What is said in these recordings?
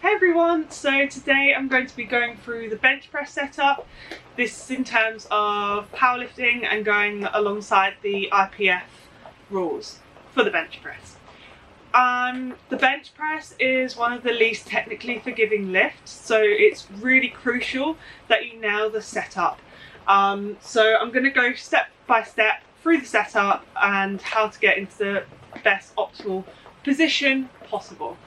Hey everyone, so today I'm going to be going through the bench press setup. This is in terms of powerlifting and going alongside the IPF rules for the bench press. The bench press is one of the least technically forgiving lifts, so it's really crucial that you nail the setup. So I'm going to go step by step through the setup and how to get into the best optimal position possible.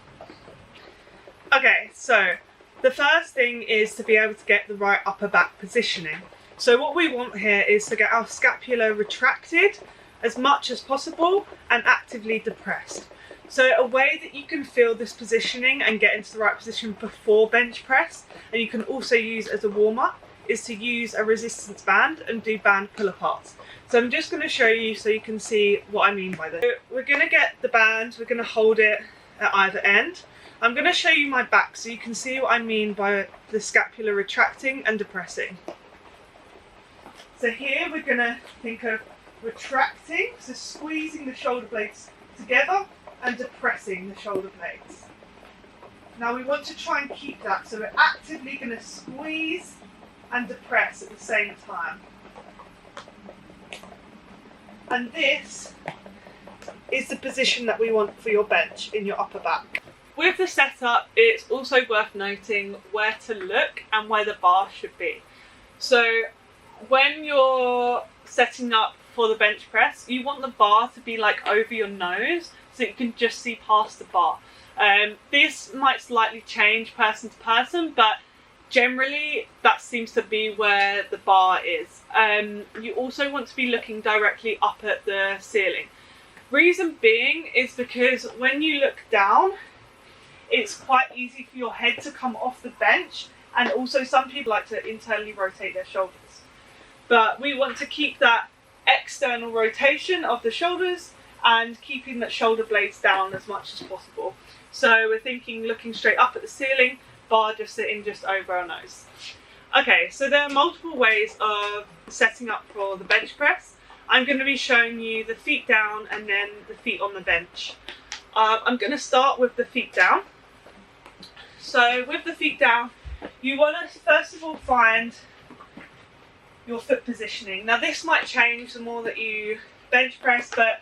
Okay, so the first thing is to be able to get the right upper back positioning. So what we want here is to get our scapula retracted as much as possible and actively depressed. So a way that you can feel this positioning and get into the right position before bench press, and you can also use as a warm-up, is to use a resistance band and do band pull-aparts. So I'm just going to show you so you can see what I mean by this. So we're going to get the band, we're going to hold it at either end. I'm going to show you my back so you can see what I mean by the scapula retracting and depressing. So here we're going to think of retracting, so squeezing the shoulder blades together and depressing the shoulder blades. Now we want to try and keep that, so we're actively going to squeeze and depress at the same time. And this is the position that we want for your bench in your upper back. With the setup, it's also worth noting where to look and where the bar should be. So when you're setting up for the bench press, you want the bar to be like over your nose so you can just see past the bar. This might slightly change person to person, but generally that seems to be where the bar is. You also want to be looking directly up at the ceiling. Reason being is because when you look down, it's quite easy for your head to come off the bench, and also some people like to internally rotate their shoulders. But we want to keep that external rotation of the shoulders and keeping the shoulder blades down as much as possible. So we're thinking looking straight up at the ceiling, bar just sitting just over our nose. Okay, so there are multiple ways of setting up for the bench press. I'm going to be showing you the feet down and then the feet on the bench. I'm going to start with the feet down. So with the feet down, you want to first of all find your foot positioning. Now this might change the more that you bench press, but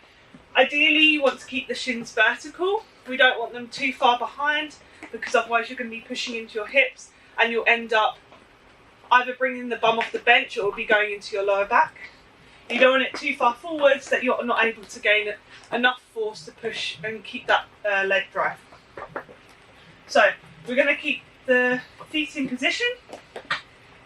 ideally you want to keep the shins vertical. We don't want them too far behind, because otherwise you're going to be pushing into your hips and you'll end up either bringing the bum off the bench or it'll be going into your lower back. You don't want it too far forwards that you're not able to gain enough force to push and keep that leg drive. So we're going to keep the feet in position,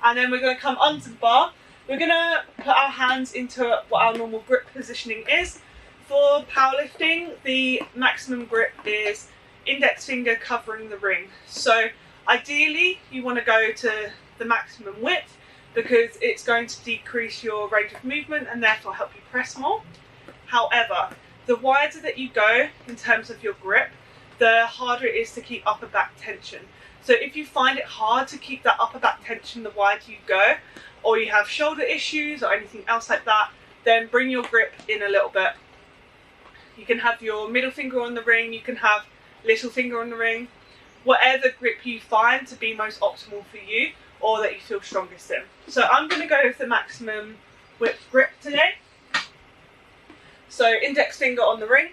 and then we're going to come under the bar. We're going to put our hands into what our normal grip positioning is. For powerlifting, the maximum grip is index finger covering the ring. So ideally you want to go to the maximum width, because it's going to decrease your range of movement and therefore help you press more. However, the wider that you go in terms of your grip, the harder it is to keep upper back tension. So if you find it hard to keep that upper back tension the wider you go, or you have shoulder issues or anything else like that, then bring your grip in a little bit. You can have your middle finger on the ring, you can have little finger on the ring, whatever grip you find to be most optimal for you or that you feel strongest in. So I'm going to go with the maximum width grip today. So index finger on the ring.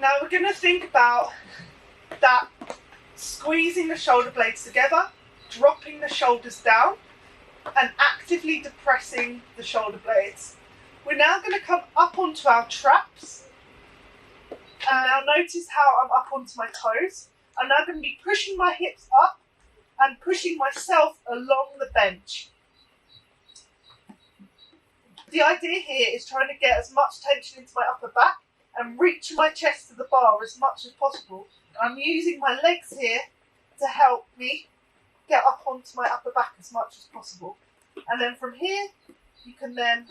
Now we're going to think about that squeezing the shoulder blades together, dropping the shoulders down and actively depressing the shoulder blades. We're now going to come up onto our traps, and now notice how I'm up onto my toes. I'm now going to be pushing my hips up and pushing myself along the bench. The idea here is trying to get as much tension into my upper back and reach my chest to the bar as much as possible. I'm using my legs here to help me get up onto my upper back as much as possible. And then from here, you can then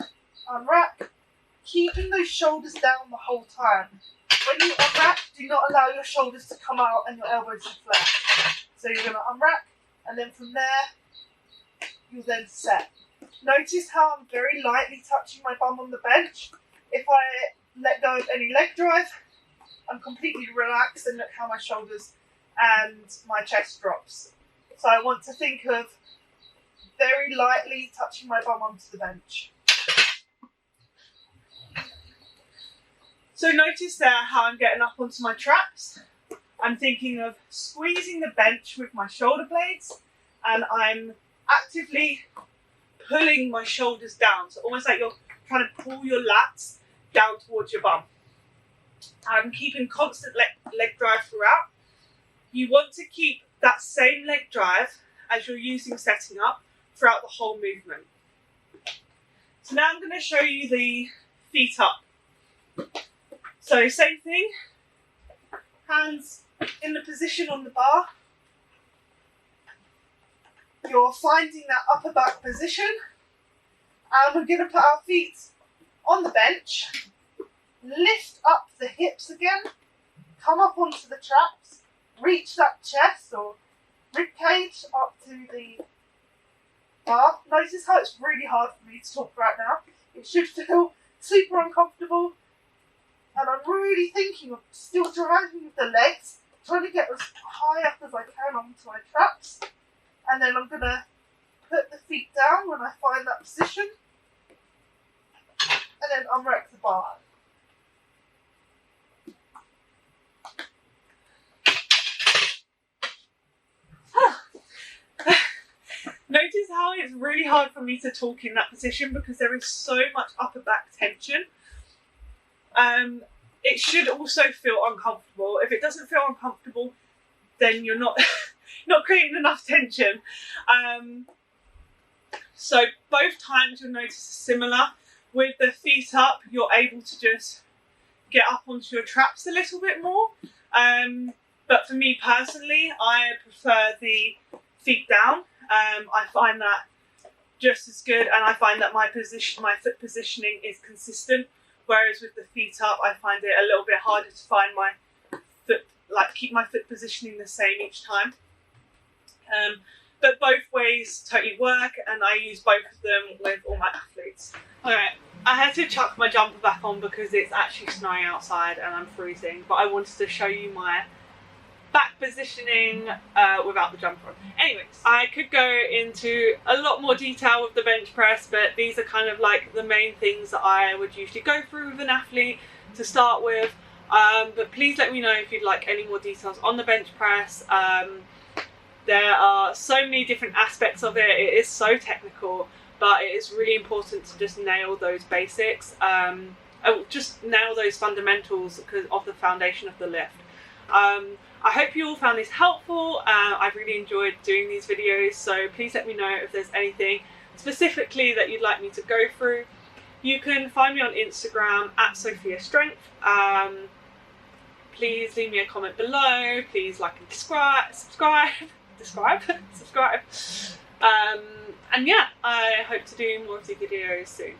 unwrap, keeping those shoulders down the whole time. When you unwrap, do not allow your shoulders to come out and your elbows to flare. So you're going to unwrap, and then from there, you'll then set. Notice how I'm very lightly touching my bum on the bench. If I let go of any leg drive, I'm completely relaxed, and look how my shoulders and my chest drops. So I want to think of very lightly touching my bum onto the bench. So notice there how I'm getting up onto my traps. I'm thinking of squeezing the bench with my shoulder blades, and I'm actively pulling my shoulders down. So almost like you're trying to pull your lats down towards your bum. I'm keeping constant leg drive throughout. You want to keep that same leg drive as you're using setting up throughout the whole movement. So now I'm going to show you the feet up. So same thing, hands in the position on the bar. You're finding that upper back position, and we're going to put our feet on the bench, lift up the hips again, come up onto the traps, reach that chest or rib cage up to the bar. Notice how it's really hard for me to talk right now. It should feel super uncomfortable, and I'm really thinking of still driving with the legs, trying to get as high up as I can onto my traps, and then I'm going to put the feet down when I find that position, and then unrack the bar. Notice how it's really hard for me to talk in that position because there is so much upper back tension. It should also feel uncomfortable. If it doesn't feel uncomfortable, then you're not creating enough tension. So both times you'll notice similar. With the feet up, you're able to just get up onto your traps a little bit more. But for me personally, I prefer the feet down. I find that just as good, and I find that my foot positioning is consistent. Whereas with the feet up, I find it a little bit harder to find my foot, keep my foot positioning the same each time. But both ways totally work, and I use both of them with all my athletes. Alright, I had to chuck my jumper back on because it's actually snowing outside and I'm freezing, but I wanted to show you my back positioning without the jumper on. Anyways, I could go into a lot more detail with the bench press, but these are kind of like the main things that I would usually go through with an athlete to start with. But please let me know if you'd like any more details on the bench press. There are so many different aspects of it. It is so technical, but it is really important to just nail those basics. Just nail those fundamentals of the foundation of the lift. I hope you all found this helpful. I've really enjoyed doing these videos, so please let me know if there's anything specifically that you'd like me to go through. You can find me on Instagram at Sophia Strength. Please leave me a comment below. Please like and subscribe. And yeah, I hope to do more of these videos soon.